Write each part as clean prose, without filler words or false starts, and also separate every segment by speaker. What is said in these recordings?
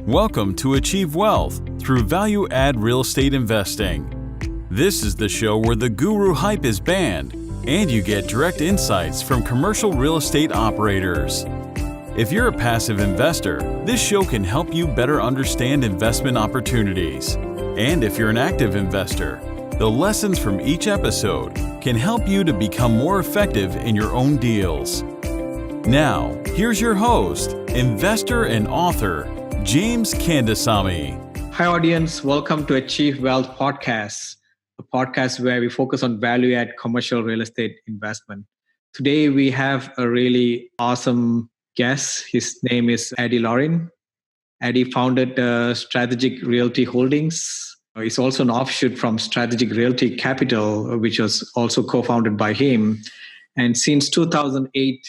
Speaker 1: Welcome to Achieve Wealth through value-add real estate investing. This is the show where the guru hype is banned and you get direct insights from commercial real estate operators. If you're a passive investor, this show can help you better understand investment opportunities. And if you're an active investor, the lessons from each episode can help you to become more effective in your own deals. Now, here's your host, investor and author, James Kandasamy.
Speaker 2: Hi, audience. Welcome to Achieve Wealth Podcast, a podcast where we focus on value-add commercial real estate investment. Today, we have a really awesome guest. His name is Lorin. Eddie founded Strategic Realty Holdings. He's also an offshoot from Strategic Realty Capital, which was also co-founded by him. And since 2008,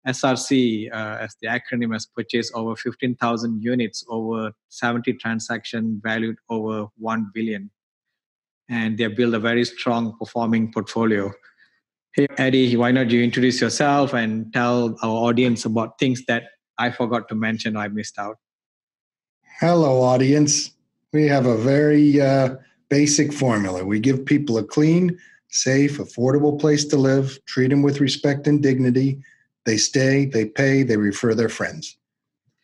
Speaker 2: SRC, as the acronym, has purchased over 15,000 units over 70 transactions valued over $1 billion. And they have built a very strong performing portfolio. Hey, Eddie, why not you introduce yourself and tell our audience about things that I forgot to mention or I missed out?
Speaker 3: Hello, audience. We have a very basic formula. We give people a clean, safe, affordable place to live, treat them with respect and dignity. They stay, they pay, they refer their friends.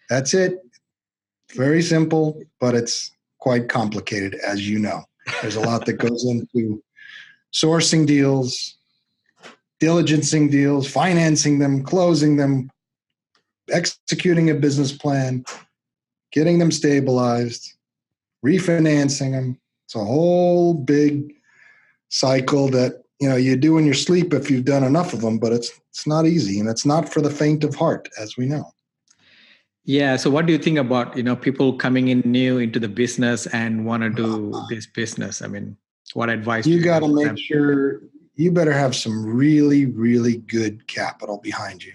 Speaker 3: That's it. Very simple, but it's quite complicated, as you know. There's a lot that goes into sourcing deals, diligencing deals, financing them, closing them, executing a business plan, getting them stabilized, refinancing them. It's a whole big cycle that you do in your sleep if you've done enough of them, but it's not easy, and it's not for the faint of heart, as we know.
Speaker 2: Yeah. So what do you think about, people coming in new into the business and want to do this business? I mean, what advice
Speaker 3: you got to make sure you better have some really, really good capital behind you.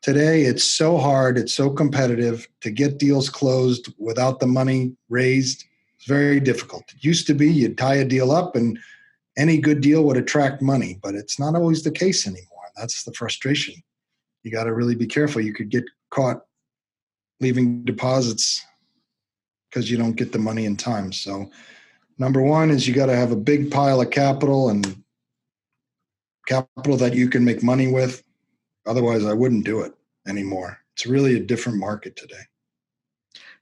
Speaker 3: Today, it's so hard, it's so competitive to get deals closed without the money raised. It's very difficult. It used to be you'd tie a deal up and any good deal would attract money, but it's not always the case anymore. That's the frustration. You got to really be careful. You could get caught leaving deposits because you don't get the money in time. So number one is you got to have a big pile of capital and capital that you can make money with. Otherwise, I wouldn't do it anymore. It's really a different market today.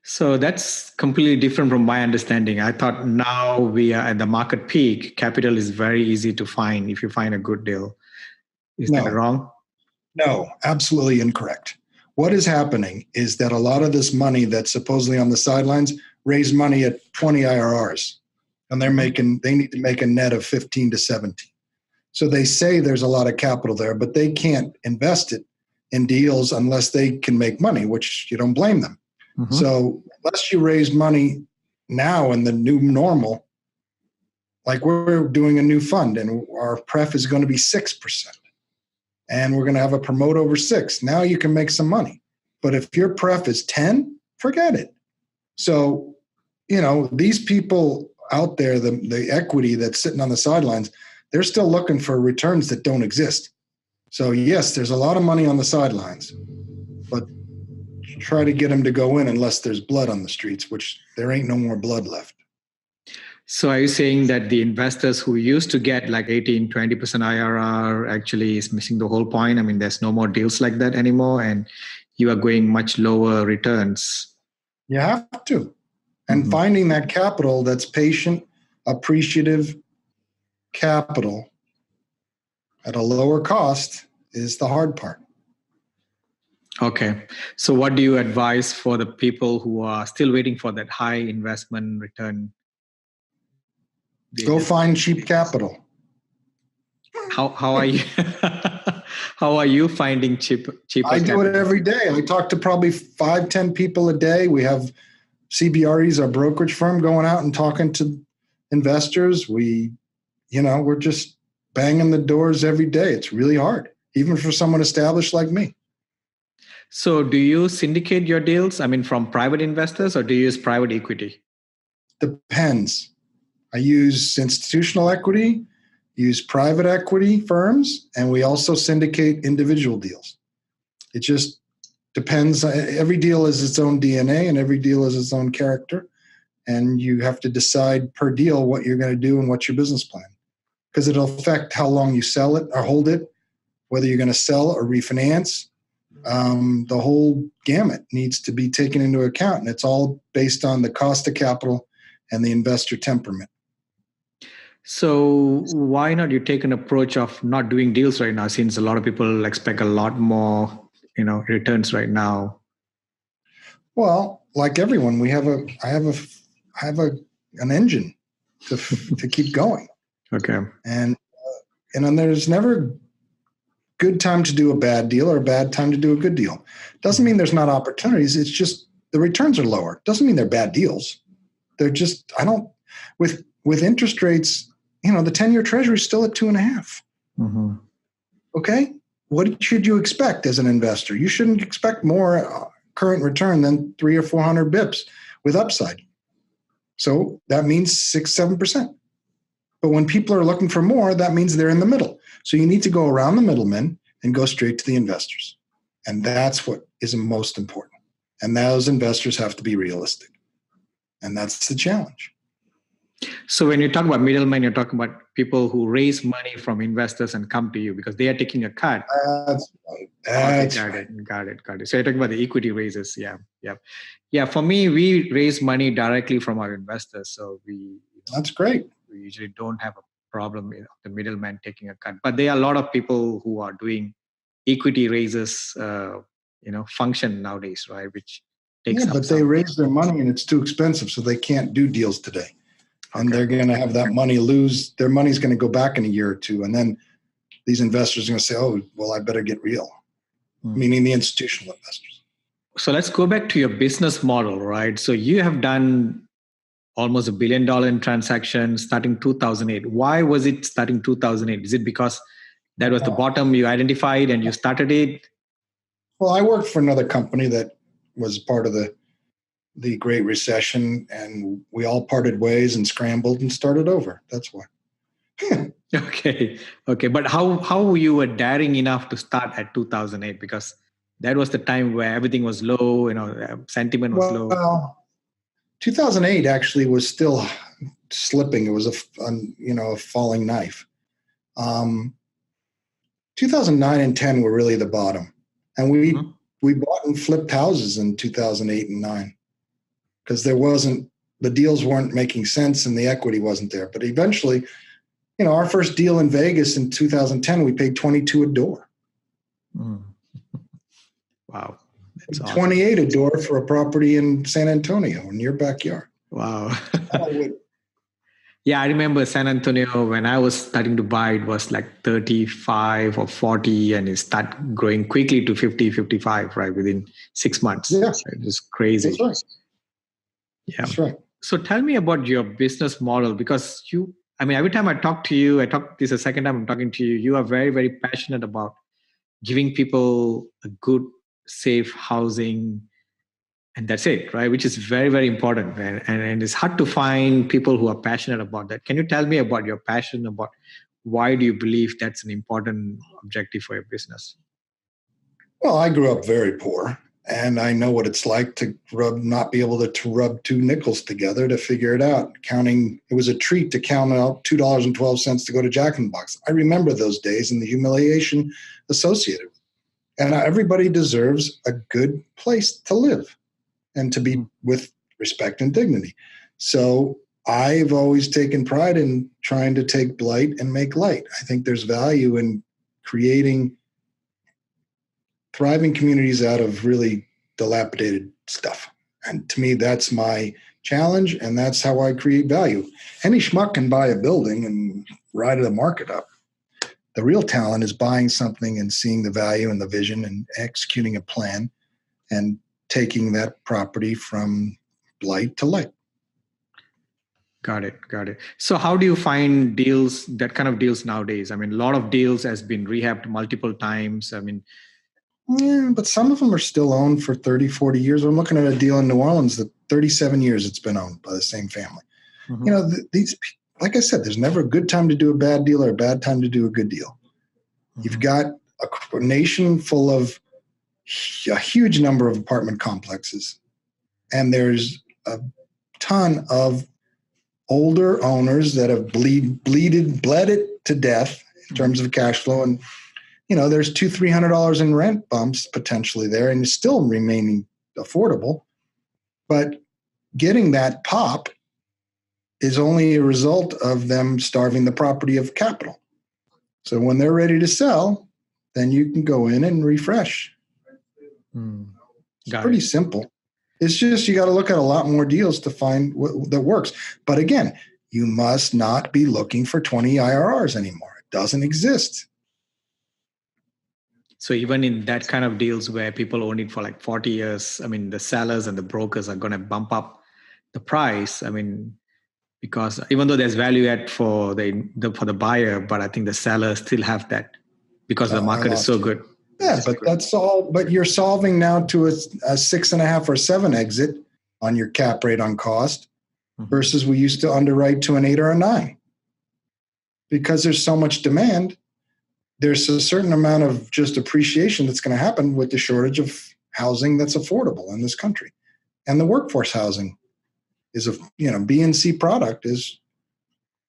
Speaker 2: So that's completely different from my understanding. I thought now we are at the market peak. Capital is very easy to find if you find a good deal. Is that wrong?
Speaker 3: No, absolutely incorrect. What is happening is that a lot of this money that's supposedly on the sidelines raised money at 20 IRRs, and they need to make a net of 15 to 17. So they say there's a lot of capital there, but they can't invest it in deals unless they can make money, which you don't blame them. Mm-hmm. So unless you raise money now in the new normal, like we're doing a new fund and our pref is going to be 6%. And we're going to have a promote over 6. Now you can make some money. But if your pref is 10, forget it. So, these people out there, the equity that's sitting on the sidelines, they're still looking for returns that don't exist. So yes, there's a lot of money on the sidelines, but try to get them to go in unless there's blood on the streets, which there ain't no more blood left.
Speaker 2: So are you saying that the investors who used to get like 18, 20% IRR actually is missing the whole point? I mean, there's no more deals like that anymore, and you are going much lower returns.
Speaker 3: You have to. And finding that capital that's patient, appreciative capital at a lower cost is the hard part.
Speaker 2: Okay. So what do you advise for the people who are still waiting for that high investment return?
Speaker 3: Go find cheap capital.
Speaker 2: How are you? How are you finding cheap?
Speaker 3: I do it every day. I talk to probably 5-10 people a day. We have CBRE's, our brokerage firm, going out and talking to investors. We're just banging the doors every day. It's really hard, even for someone established like me.
Speaker 2: So do you syndicate your deals? I mean, from private investors, or do you use private equity?
Speaker 3: Depends. I use institutional equity, use private equity firms, and we also syndicate individual deals. It just depends. Every deal is its own DNA and every deal is its own character. And you have to decide per deal what you're going to do and what's your business plan. Because it'll affect how long you sell it or hold it, whether you're going to sell or refinance. The whole gamut needs to be taken into account. And it's all based on the cost of capital and the investor temperament.
Speaker 2: So why not you take an approach of not doing deals right now, since a lot of people expect a lot more, returns right now? Well,
Speaker 3: like everyone, I have an engine to keep going.
Speaker 2: Okay.
Speaker 3: And there's never good time to do a bad deal or a bad time to do a good deal. Doesn't mean there's not opportunities. It's just the returns are lower. Doesn't mean they're bad deals. They're just, with interest rates, the 10-year treasury is still at 2.5.
Speaker 2: Mm-hmm.
Speaker 3: Okay. What should you expect as an investor? You shouldn't expect more current return than 300 or 400 bips with upside. So that means 6-7%. But when people are looking for more, that means they're in the middle. So you need to go around the middlemen and go straight to the investors. And that's what is most important. And those investors have to be realistic. And that's the challenge.
Speaker 2: So when you talk about middlemen, you're talking about people who raise money from investors and come to you because they are taking a cut.
Speaker 3: That's right.
Speaker 2: Got it. So you're talking about the equity raises. Yeah. For me, we raise money directly from our investors. So
Speaker 3: that's great.
Speaker 2: We usually don't have a problem with the middleman taking a cut. But there are a lot of people who are doing equity raises, function nowadays, right? Which takes up.
Speaker 3: But they raise their money and it's too expensive, so they can't do deals today. And they're going to have that money lose. Their money's going to go back in a year or two. And then these investors are going to say, oh, well, I better get real, meaning the institutional investors.
Speaker 2: So let's go back to your business model, right? So you have done almost $1 billion in transactions starting 2008. Why was it starting 2008? Is it because that was the bottom you identified and you started it?
Speaker 3: Well, I worked for another company that was part of the Great Recession, and we all parted ways and scrambled and started over. That's why.
Speaker 2: Okay. But how you were daring enough to start at 2008? Because that was the time where everything was low, sentiment was low.
Speaker 3: Well, 2008 actually was still slipping. It was a falling knife. 2009 and 10 were really the bottom. And we bought and flipped houses in 2008 and 9 because the deals weren't making sense and the equity wasn't there. But eventually, our first deal in Vegas in 2010, we paid $22 a door.
Speaker 2: Wow. That's awesome.
Speaker 3: 28 a door for a property in San Antonio in your backyard.
Speaker 2: Wow. Yeah, I remember San Antonio when I was starting to buy, it was like 35 or 40 and it started growing quickly to 50, 55, right? Within 6 months.
Speaker 3: Yeah.
Speaker 2: It was crazy.
Speaker 3: That's right.
Speaker 2: Yeah.
Speaker 3: That's right.
Speaker 2: So tell me about your business model because every time I talk to you, this is the second time I'm talking to you, you are very, very passionate about giving people a good, safe housing. And that's it, right? Which is very, very important. And it's hard to find people who are passionate about that. Can you tell me about your passion, about why do you believe that's an important objective for your business?
Speaker 3: Well, I grew up very poor, and I know what it's like to not be able to rub two nickels together to figure it out. It was a treat to count out $2.12 to go to Jack in the Box. I remember those days and the humiliation associated with it. And everybody deserves a good place to live and to be with respect and dignity. So I've always taken pride in trying to take blight and make light. I think there's value in creating thriving communities out of really dilapidated stuff. And to me, that's my challenge, and that's how I create value. Any schmuck can buy a building and ride the market up. The real talent is buying something and seeing the value and the vision and executing a plan and taking that property from blight to light.
Speaker 2: Got it. So how do you find deals, that kind of deals nowadays? A lot of deals has been rehabbed multiple times.
Speaker 3: Yeah, but some of them are still owned for 30, 40 years. I'm looking at a deal in New Orleans that 37 years it's been owned by the same family. Mm-hmm. These, like I said, there's never a good time to do a bad deal or a bad time to do a good deal. Mm-hmm. You've got a nation full of a huge number of apartment complexes. And there's a ton of older owners that have bled it to death in terms of cash flow. And, there's $200-$300 in rent bumps potentially there, and it's still remaining affordable. But getting that pop is only a result of them starving the property of capital. So when they're ready to sell, then you can go in and refresh. It's pretty simple. It's just you got to look at a lot more deals to find what that works. But again, you must not be looking for 20 IRRs anymore. It doesn't exist.
Speaker 2: So even in that kind of deals where people own it for like 40 years, I mean, the sellers and the brokers are going to bump up the price. I mean, because even though there's value add for the buyer, but I think the sellers still have that because the market is so good.
Speaker 3: Yeah, but that's all. But you're solving now to a 6.5 or 7 exit on your cap rate on cost versus we used to underwrite to an 8 or a 9. Because there's so much demand, there's a certain amount of just appreciation that's going to happen with the shortage of housing that's affordable in this country. And the workforce housing is B and C product is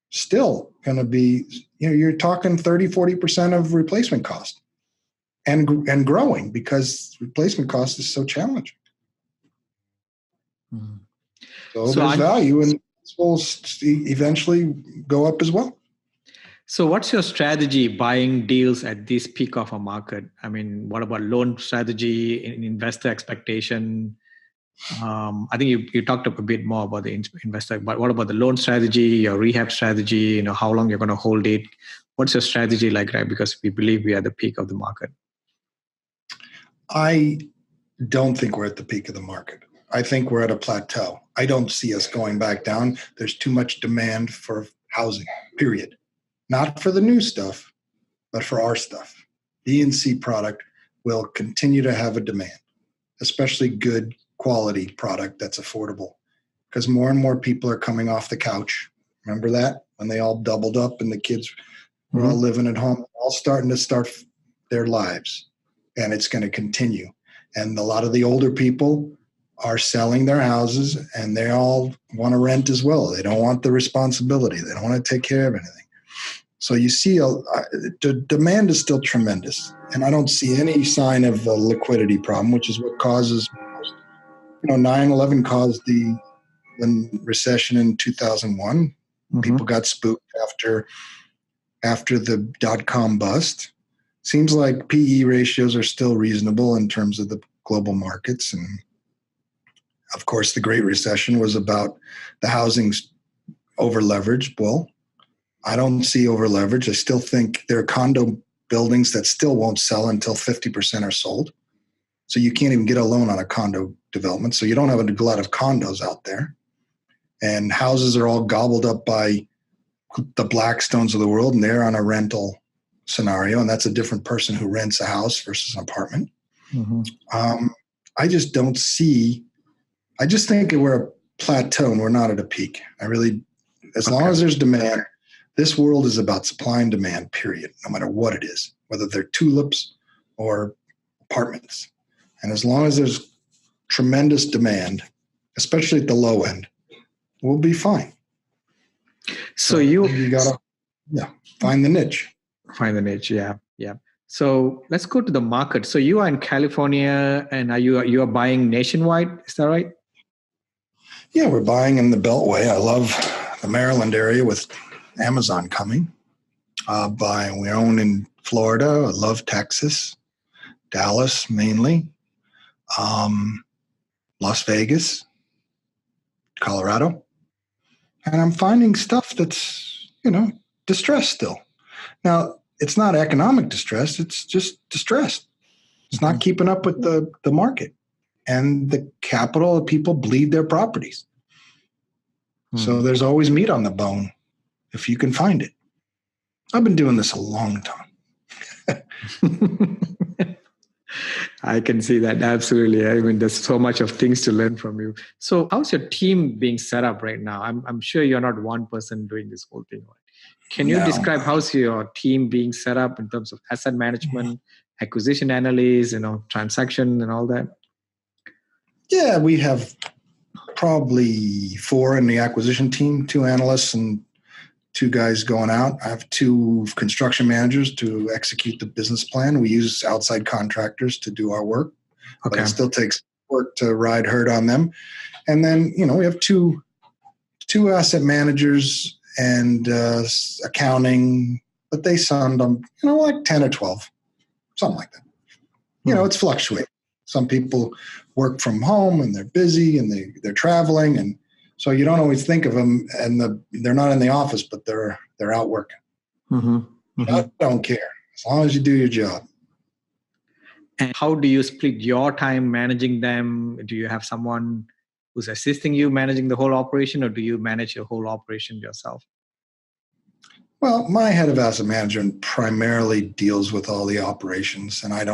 Speaker 3: still going to be, you're talking 30-40% of replacement cost and growing because replacement cost is so challenging. So there's value, and this will eventually go up as well.
Speaker 2: So what's your strategy buying deals at this peak of a market? I mean, what about loan strategy, investor expectation? I think you talked a bit more about the investor, but what about the loan strategy, your rehab strategy, how long you're going to hold it? What's your strategy like, right? Because we believe we are at the peak of the market.
Speaker 3: I don't think we're at the peak of the market. I think we're at a plateau. I don't see us going back down. There's too much demand for housing, period. Not for the new stuff, but for our stuff. B and C product will continue to have a demand, especially good quality product that's affordable, because more and more people are coming off the couch. Remember that when they all doubled up and the kids were all living at home, all starting to start their lives, and it's going to continue. And a lot of the older people are selling their houses, and they all want to rent as well. They don't want the responsibility. They don't want to take care of anything. So you see, the demand is still tremendous, and I don't see any sign of a liquidity problem, which is what causes, 9/11 caused the recession in 2001. People got spooked after the dot-com bust. Seems like PE ratios are still reasonable in terms of the global markets, and of course, the Great Recession was about the housing's over-leveraged. Well, I don't see over-leverage. I still think there are condo buildings that still won't sell until 50% are sold. So you can't even get a loan on a condo development. So you don't have a glut of condos out there. And houses are all gobbled up by the Blackstones of the world, and they're on a rental scenario. And that's a different person who rents a house versus an apartment. I just don't see, I just think we're a plateau and we're not at a peak. As long as there's demand, this world is about supply and demand, period, no matter what it is, whether they're tulips or apartments. And as long as there's tremendous demand, especially at the low end, we'll be fine. So you got to find the niche.
Speaker 2: Find the niche, yeah. So let's go to the market. So you are in California, and you are buying nationwide, is that right?
Speaker 3: Yeah, we're buying in the Beltway. I love the Maryland area with Amazon coming. We own in Florida. I love Texas, Dallas mainly, Las Vegas, Colorado. And I'm finding stuff that's, distressed still. Now, it's not economic distress. It's just distressed. It's not keeping up with the market. And the capital of people bleed their properties. So there's always meat on the bone if you can find it. I've been doing this a long time.
Speaker 2: I can see that. Absolutely. I mean, there's so much of things to learn from you. So how's your team being set up right now? I'm sure you're not one person doing this whole thing. Can you describe how's your team being set up in terms of asset management, acquisition analysts, transaction and all that?
Speaker 3: Yeah, we have probably 4 in the acquisition team, 2 analysts and 2 guys going out. I have 2 construction managers to execute the business plan. We use outside contractors to do our work, but it still takes work to ride herd on them. And then, we have two asset managers and accounting, but they sound like 10 or 12, something like that. It's fluctuating. Some people work from home and they're busy and they're traveling, and so you don't always think of them, and they're not in the office, but they're out working. I don't care as long as you do your job.
Speaker 2: And how do you split your time managing them? Do you have someone who's assisting you managing the whole operation, or do you manage your whole operation yourself?
Speaker 3: Well, my head of asset management primarily deals with all the operations, and I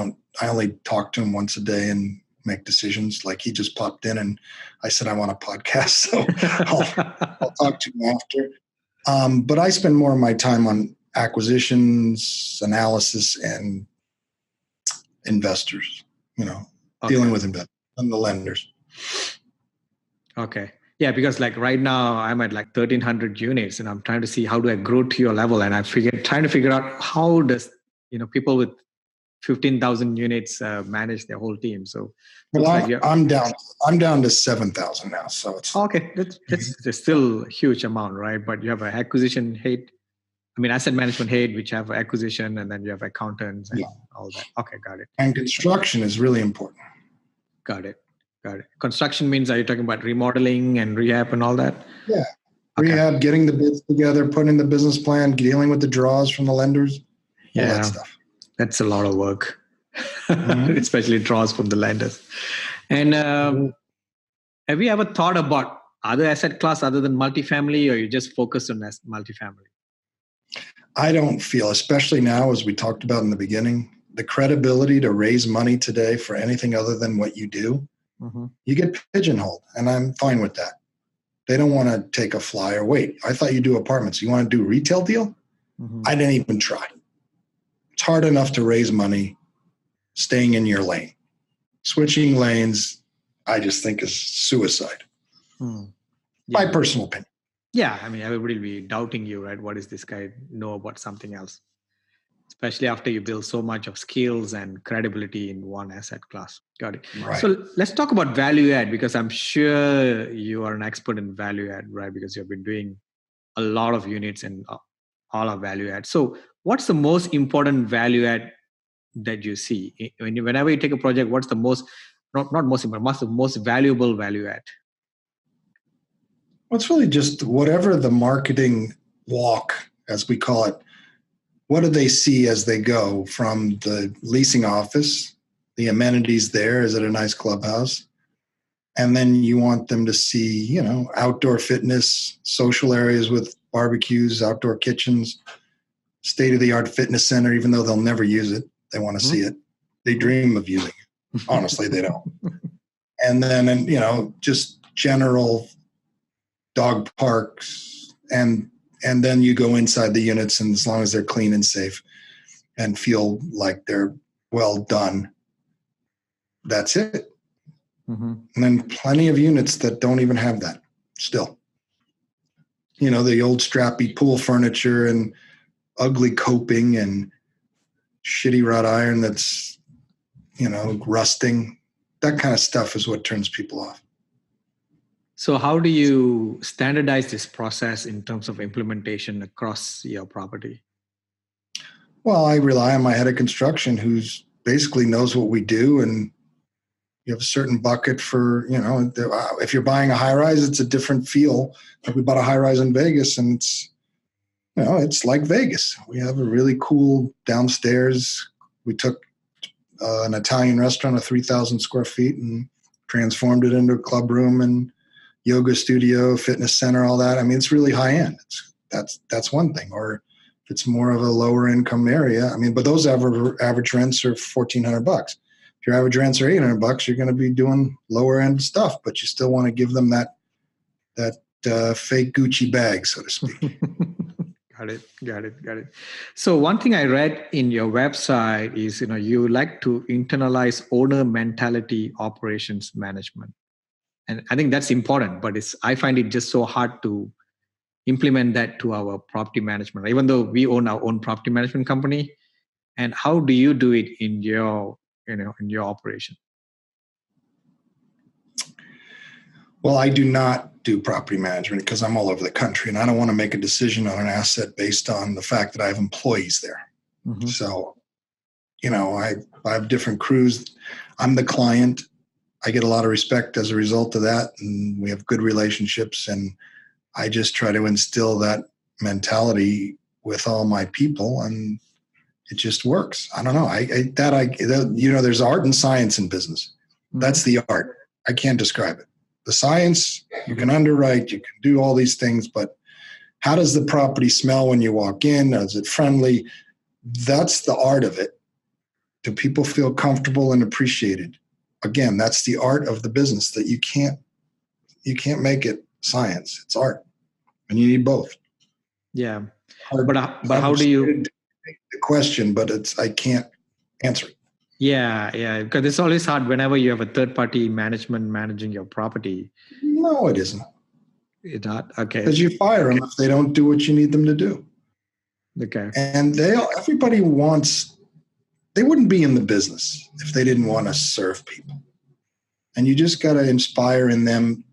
Speaker 3: only talk to him once a day and make decisions. Like, he just popped in and I said, I want a podcast, so I'll talk to him after. But I spend more of my time on acquisitions, analysis, and investors, dealing with investors and the lenders.
Speaker 2: Okay. Yeah, because right now I'm at 1,300 units, and I'm trying to see how do I grow to your level. And trying to figure out how does, people with 15,000 units manage their whole team. So
Speaker 3: I'm down to 7,000 now. So it's
Speaker 2: okay. That's still a huge amount, right? But you have an acquisition head, asset management head, which have acquisition, and then you have accountants and all that. Okay, got it.
Speaker 3: And construction is really important.
Speaker 2: Got it. Construction means, are you talking about remodeling and rehab and all that?
Speaker 3: Yeah. Rehab, getting the bids together, putting in the business plan, dealing with the draws from the lenders, all that stuff.
Speaker 2: That's a lot of work, especially draws from the lenders. And have you ever thought about other asset class other than multifamily, or you just focus on multifamily?
Speaker 3: I don't feel, especially now, as we talked about in the beginning, the credibility to raise money today for anything other than what you do, you get pigeonholed, and I'm fine with that. They don't want to take a flyer. Wait, I thought you do apartments. You want to do a retail deal? I didn't even try. It's hard enough to raise money staying in your lane. Switching lanes, I just think, is suicide. My personal opinion.
Speaker 2: Yeah, everybody will be doubting you, right? What does this guy know about something else? Especially after you build so much of skills and credibility in one asset class. Got it.
Speaker 3: Right.
Speaker 2: So let's talk about value add, because I'm sure you are an expert in value add, right? Because you've been doing a lot of units and all of value add. So what's the most important value add that you see? Whenever you take a project, what's the most, not most important, what's the most valuable value add?
Speaker 3: Well, it's really just whatever the marketing walk, as we call it, what do they see as they go from the leasing office, the amenities there? Is it a nice clubhouse? And then you want them to see, outdoor fitness, social areas with barbecues, outdoor kitchens, state-of-the-art fitness center, even though they'll never use it. They want to see it. They dream of using it. Honestly, they don't. And then, just general dog parks, and then you go inside the units, and as long as they're clean and safe and feel like they're well done, that's it. And then plenty of units that don't even have that still. The old strappy pool furniture and ugly coping and shitty wrought iron that's, rusting. That kind of stuff is what turns people off.
Speaker 2: So how do you standardize this process in terms of implementation across your property?
Speaker 3: Well, I rely on my head of construction, who's basically knows what we do, and you have a certain bucket for, if you're buying a high rise, it's a different feel. Like, we bought a high rise in Vegas, and it's like Vegas. We have a really cool downstairs. We took an Italian restaurant of 3,000 square feet and transformed it into a club room and yoga studio, fitness center, all that. It's really high end. That's one thing. Or if it's more of a lower income area, but those average rents are $1,400. If your average rents are $800, you're going to be doing lower end stuff, but you still want to give them that fake Gucci bag, so to speak.
Speaker 2: Got it. So one thing I read in your website is, you like to internalize owner mentality operations management. And I think that's important, but I find it just so hard to implement that to our property management, even though we own our own property management company. And how do you do it in your operation?
Speaker 3: Well, I do not do property management because I'm all over the country and I don't want to make a decision on an asset based on the fact that I have employees there. Mm-hmm. So, I have different crews. I'm the client. I get a lot of respect as a result of that. And we have good relationships. And I just try to instill that mentality with all my people. And it just works. I don't know. There's art and science in business. Mm-hmm. That's the art. I can't describe it. The science, you can underwrite, you can do all these things, but how does the property smell when you walk in? Is it friendly? That's the art of it. Do people feel comfortable and appreciated? Again, that's the art of the business that you can't make it science. It's art, and you need both.
Speaker 2: Yeah, but how do you?
Speaker 3: The question, but I can't answer it.
Speaker 2: Yeah, because it's always hard whenever you have a third-party management managing your property.
Speaker 3: No, it isn't.
Speaker 2: It's not? Okay.
Speaker 3: Because you fire them if they don't do what you need them to do.
Speaker 2: Okay.
Speaker 3: And everybody they wouldn't be in the business if they didn't want to serve people. And you just got to inspire in them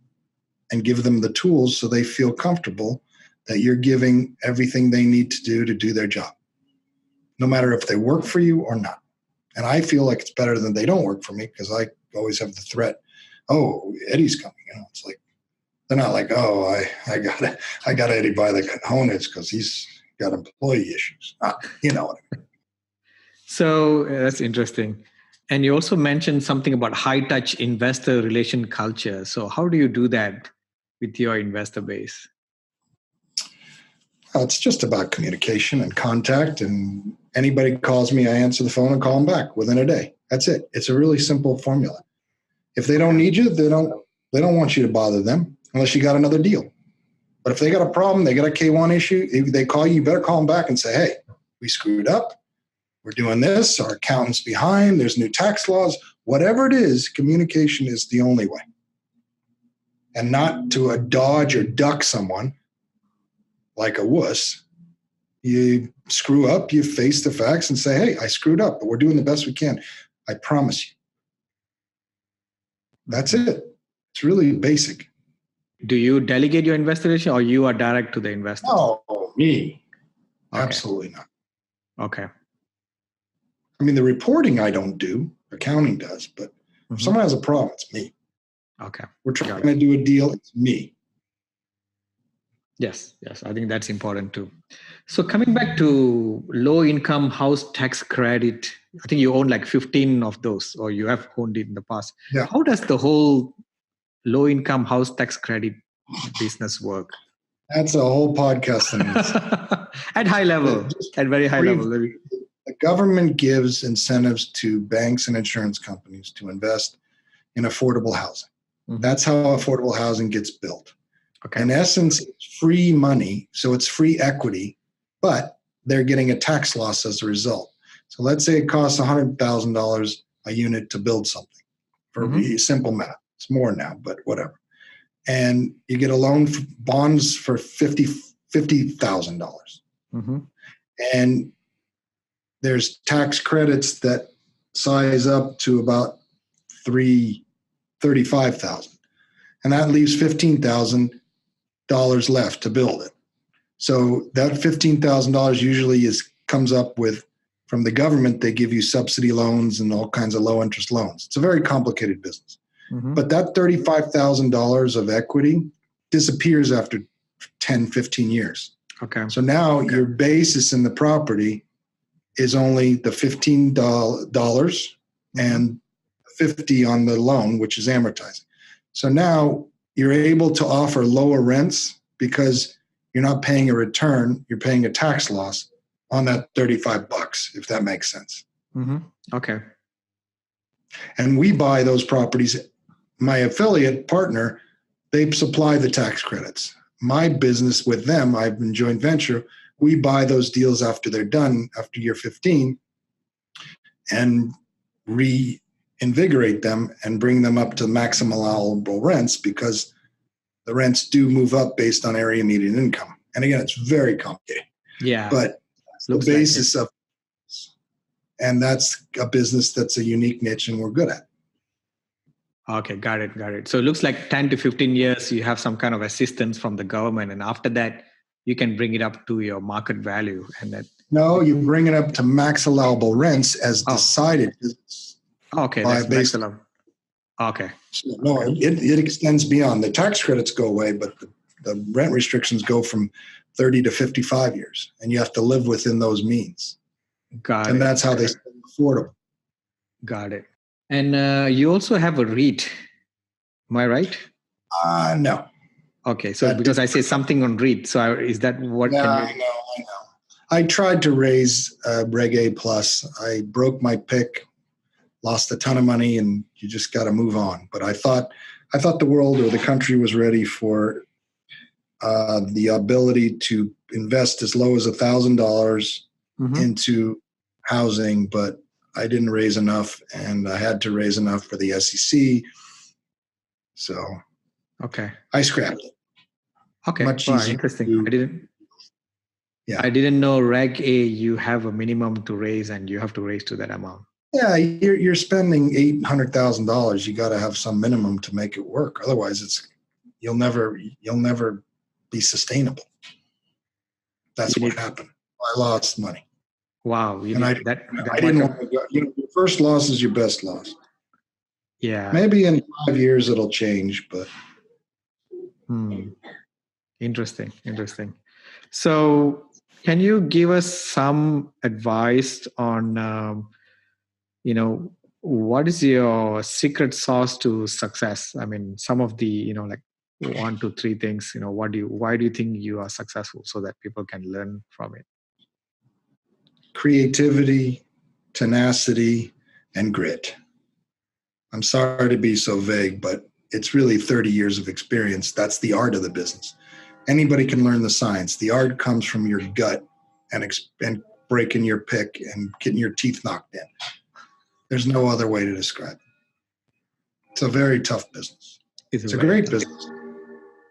Speaker 3: and give them the tools so they feel comfortable that you're giving everything they need to do their job, no matter if they work for you or not. And I feel like it's better than they don't work for me because I always have the threat, oh, Eddie's coming. It's like, they're not like, oh, I got Eddie by the cojones because he's got employee issues. You know what I mean?
Speaker 2: So that's interesting. And you also mentioned something about high-touch investor relation culture. So how do you do that with your investor base?
Speaker 3: It's just about communication and contact. And anybody calls me, I answer the phone and call them back within a day. That's it. It's a really simple formula. If they don't need you, they don't want you to bother them unless you got another deal. But if they got a problem, they got a K1 issue, if they call you, you better call them back and say, hey, we screwed up. We're doing this. Our accountant's behind. There's new tax laws. Whatever it is, communication is the only way. And not to dodge or duck someone like a wuss. You screw up, you face the facts and say, hey, I screwed up, but we're doing the best we can. I promise you. That's it. It's really basic.
Speaker 2: Do you delegate your investigation or you are direct to the investor?
Speaker 3: Oh, me.
Speaker 2: Okay.
Speaker 3: Absolutely not.
Speaker 2: Okay.
Speaker 3: I mean, the reporting I don't do, accounting does, but if someone has a problem, it's me.
Speaker 2: Okay.
Speaker 3: We're trying to do a deal, it's me.
Speaker 2: Yes, I think that's important too. So coming back to low-income house tax credit, I think you own like 15 of those, or you have owned it in the past.
Speaker 3: Yeah.
Speaker 2: How does the whole low-income house tax credit business work?
Speaker 3: That's a whole podcast.
Speaker 2: At high level, at very high level.
Speaker 3: The government gives incentives to banks and insurance companies to invest in affordable housing. Mm-hmm. That's how affordable housing gets built. Okay. In essence, it's free money, so it's free equity, but they're getting a tax loss as a result. So let's say it costs $100,000 a unit to build something for simple math. It's more now, but whatever. And you get a loan for bonds for $50,000. Mm-hmm. And there's tax credits that size up to about $35,000. And that leaves $15,000 left to build it. So that $15,000 usually comes up with, from the government, they give you subsidy loans and all kinds of low interest loans. It's a very complicated business. Mm-hmm. But that $35,000 of equity disappears after 10, 15 years.
Speaker 2: Okay.
Speaker 3: So now your basis in the property is only the $15 and $50 on the loan, which is amortizing. So now you're able to offer lower rents because you're not paying a return, you're paying a tax loss on that $35, if that makes sense.
Speaker 2: Mm-hmm. Okay.
Speaker 3: And we buy those properties. My affiliate partner, they supply the tax credits. My business with them, I've been joint venture, We buy those deals after they're done, after year 15, and reinvigorate them and bring them up to maximum allowable rents, because the rents do move up based on area median income. And again, it's very complicated.
Speaker 2: Yeah.
Speaker 3: But that's the basis of, and that's a business that's a unique niche and we're good at.
Speaker 2: Okay, got it. So it looks like 10 to 15 years, you have some kind of assistance from the government. And after that, you can bring it up to your market value. And that.
Speaker 3: No, you bring it up to max allowable rents as decided.
Speaker 2: Okay, that's max allowable. Okay.
Speaker 3: So, no, it extends beyond. The tax credits go away, but the rent restrictions go from 30 to 55 years. And you have to live within those means.
Speaker 2: Got it.
Speaker 3: And that's how they stay affordable.
Speaker 2: Got it. And you also have a REIT. Am I right?
Speaker 3: No.
Speaker 2: Okay. So because I say something on REIT, so is that what?
Speaker 3: No, I know. I tried to raise Reg A plus. I broke my pick, lost a ton of money, and you just got to move on. But I thought the world or the country was ready for the ability to invest as low as $1,000 into housing, but I didn't raise enough, and I had to raise enough for the SEC. So,
Speaker 2: okay,
Speaker 3: I scrapped it.
Speaker 2: Okay, much easier. Interesting. I didn't know Reg A. You have a minimum to raise, and you have to raise to that amount.
Speaker 3: Yeah, you're spending $800,000. You got to have some minimum to make it work. Otherwise, you'll never be sustainable. That's what happened. I lost money.
Speaker 2: Wow,
Speaker 3: I didn't want to go. Your first loss is your best loss.
Speaker 2: Yeah.
Speaker 3: Maybe in 5 years it'll change, but.
Speaker 2: Interesting. So, can you give us some advice on, what is your secret sauce to success? I mean, some of the, like 1 to 3 things. Why do you think you are successful, so that people can learn from it?
Speaker 3: Creativity, tenacity, and grit. I'm sorry to be so vague, but it's really 30 years of experience. That's the art of the business. Anybody can learn the science. The art comes from your gut and breaking your pick and getting your teeth knocked in. There's no other way to describe it. It's a very tough business. It's a great business,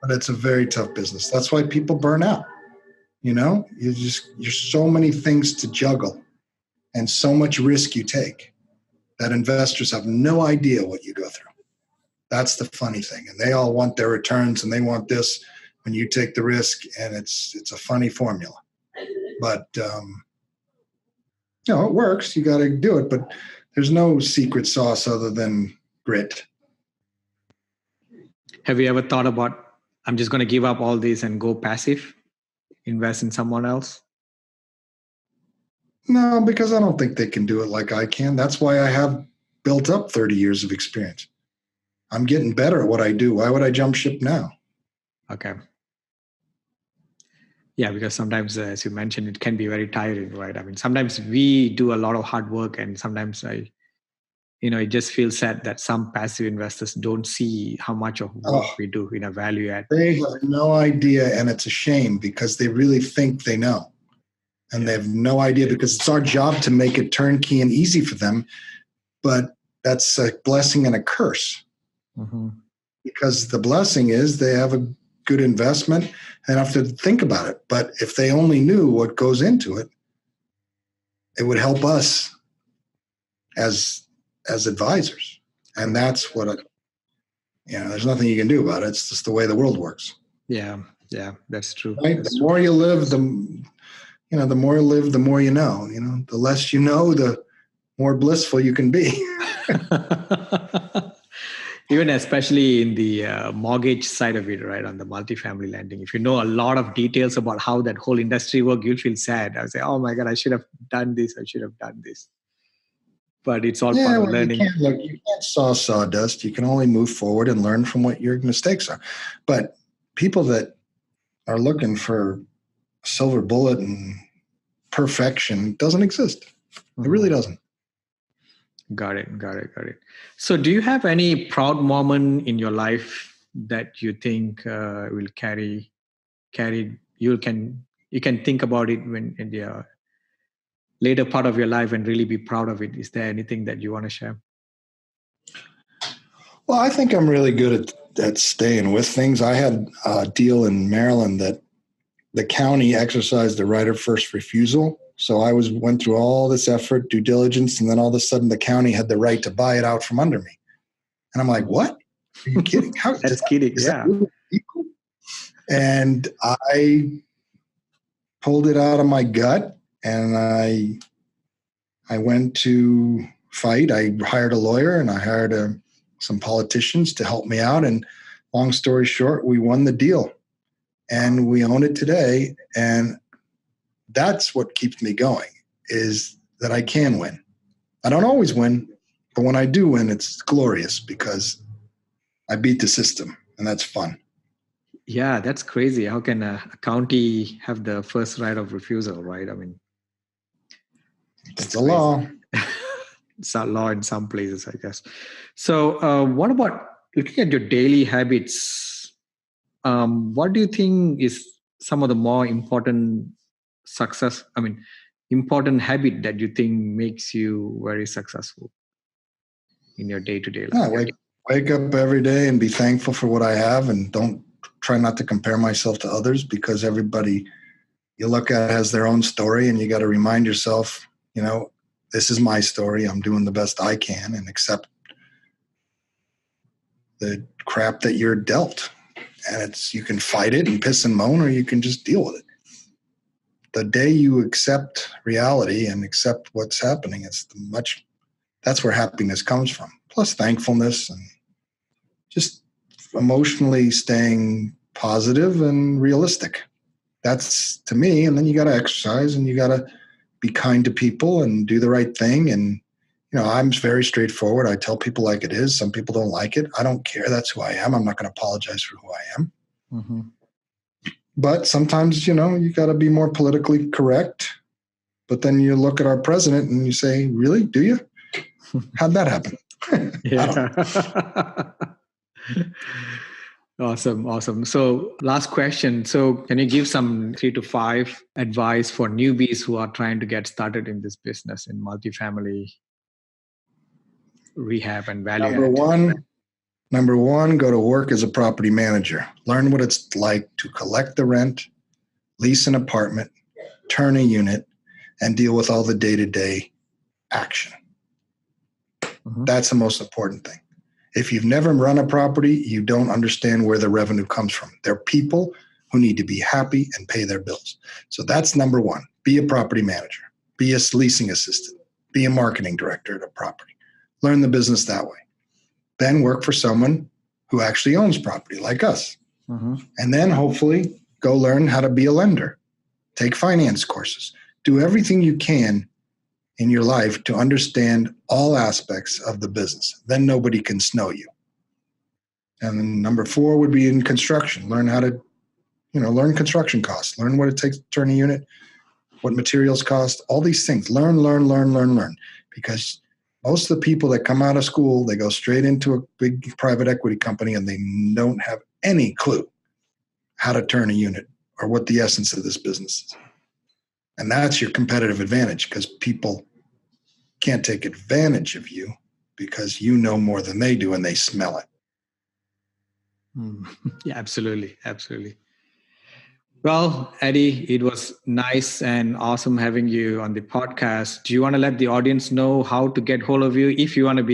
Speaker 3: but it's a very tough business. That's why people burn out. You're so many things to juggle and so much risk you take that investors have no idea what you go through. That's the funny thing. And they all want their returns and they want this when you take the risk, and it's a funny formula. But, it works. You got to do it. But there's no secret sauce other than grit.
Speaker 2: Have you ever thought about, I'm just going to give up all this and go passive? Invest in someone else?
Speaker 3: No, because I don't think they can do it like I can. That's why I have built up 30 years of experience. I'm getting better at what I do. Why would I jump ship now?
Speaker 2: Okay. Yeah, because sometimes, as you mentioned, it can be very tiring, right? I mean, sometimes we do a lot of hard work, and sometimes it just feels sad that some passive investors don't see how much of work we do in a value add.
Speaker 3: They have no idea, and it's a shame because they really think they know. And they have no idea, because it's our job to make it turnkey and easy for them. But that's a blessing and a curse. Because the blessing is they have a good investment and have to think about it. But if they only knew what goes into it, it would help us as advisors. And that's what there's nothing you can do about it. It's just the way the world works.
Speaker 2: Yeah, that's true.
Speaker 3: Right? The more you live, the more you know. The less you know, the more blissful you can be.
Speaker 2: Even especially in the mortgage side of it, right, on the multifamily lending. If you know a lot of details about how that whole industry works, you'll feel sad. I would say, oh my God, I should have done this. I should have done this. But it's all part of learning.
Speaker 3: You can't saw sawdust. You can only move forward and learn from what your mistakes are. But people that are looking for a silver bullet and perfection doesn't exist. It really doesn't.
Speaker 2: Got it. So do you have any proud moment in your life that you think will carry you can you can think about it when in the later part of your life and really be proud of it? Is there anything that you want to share?
Speaker 3: Well, I think I'm really good at staying with things. I had a deal in Maryland that the county exercised the right of first refusal. So I went through all this effort, due diligence, and then all of a sudden the county had the right to buy it out from under me. And I'm like, what? Are you kidding? How,
Speaker 2: That's kidding, yeah.
Speaker 3: That really legal? And I pulled it out of my gut, and I went to fight. I hired a lawyer, and I hired some politicians to help me out. And long story short, we won the deal, and we own it today. And that's what keeps me going, is that I can win. I don't always win, but when I do win, it's glorious because I beat the system, and that's fun.
Speaker 2: Yeah, that's crazy. How can a county have the first right of refusal, right? I mean,
Speaker 3: it's the law.
Speaker 2: It's a law in some places, I guess. So what about looking at your daily habits? What do you think is some of the more important important habit that you think makes you very successful in your day-to-day life?
Speaker 3: Yeah, wake up every day and be thankful for what I have, and don't try not to compare myself to others, because everybody you look at has their own story, and you got to remind yourself, this is my story. I'm doing the best I can, and accept the crap that you're dealt. And you can fight it and piss and moan, or you can just deal with it. The day you accept reality and accept what's happening, that's where happiness comes from. Plus thankfulness and just emotionally staying positive and realistic. That's to me. And then you got to exercise, and you got to be kind to people and do the right thing. And, I'm very straightforward. I tell people like it is. Some people don't like it. I don't care. That's who I am. I'm not going to apologize for who I am.
Speaker 2: Mm-hmm.
Speaker 3: But sometimes, you got to be more politically correct. But then you look at our president and you say, really? Do you? How'd that happen?
Speaker 2: Yeah. Awesome. So last question. So can you give some 3 to 5 advice for newbies who are trying to get started in this business in multifamily rehab and value add?
Speaker 3: Number one, go to work as a property manager. Learn what it's like to collect the rent, lease an apartment, turn a unit, and deal with all the day-to-day action. Mm-hmm. That's the most important thing. If you've never run a property, you don't understand where the revenue comes from. There are people who need to be happy and pay their bills. So that's number one. Be a property manager. Be a leasing assistant. Be a marketing director at a property. Learn the business that way. Then work for someone who actually owns property, like us. Mm-hmm. And then hopefully go learn how to be a lender. Take finance courses. Do everything you can in your life to understand all aspects of the business. Then nobody can snow you. And then number 4 would be in construction. Learn how to, learn construction costs. Learn what it takes to turn a unit, what materials cost, all these things. Learn. Because most of the people that come out of school, they go straight into a big private equity company, and they don't have any clue how to turn a unit or what the essence of this business is. And that's your competitive advantage, because people can't take advantage of you because you know more than they do, and they smell it.
Speaker 2: Yeah, absolutely. Well, Eddie, it was nice and awesome having you on the podcast. Do you want to let the audience know how to get hold of you if you want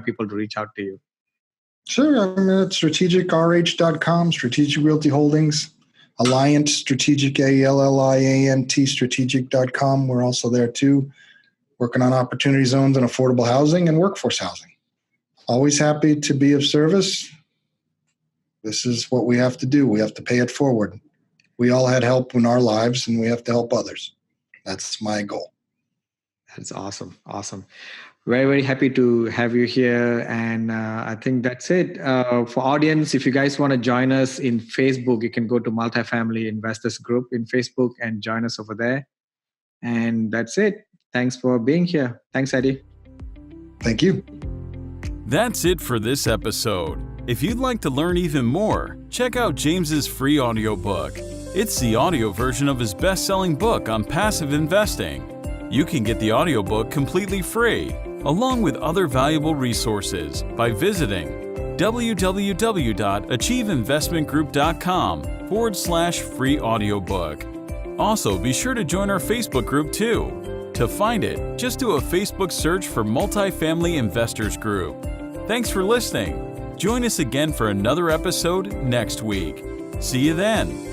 Speaker 2: people to reach out to you?
Speaker 3: Sure. I'm at strategicrh.com, Strategic Realty Holdings, Alliant Strategic, Alliant Strategic.com. We're also there too, working on opportunity zones and affordable housing and workforce housing. Always happy to be of service. This is what we have to do. We have to pay it forward. We all had help in our lives, and we have to help others. That's my goal.
Speaker 2: That's awesome. Very, very happy to have you here. And I think that's it. For audience, if you guys want to join us in Facebook, you can go to Multifamily Investors Group in Facebook and join us over there. And that's it. Thanks for being here. Thanks, Eddie.
Speaker 3: Thank you.
Speaker 1: That's it for this episode. If you'd like to learn even more, check out James's free audiobook, It's the audio version of his best-selling book on passive investing. You can get the audiobook completely free, along with other valuable resources, by visiting www.achieveinvestmentgroup.com/free audiobook. Also, be sure to join our Facebook group too. To find it, just do a Facebook search for Multifamily Investors Group. Thanks for listening. Join us again for another episode next week. See you then.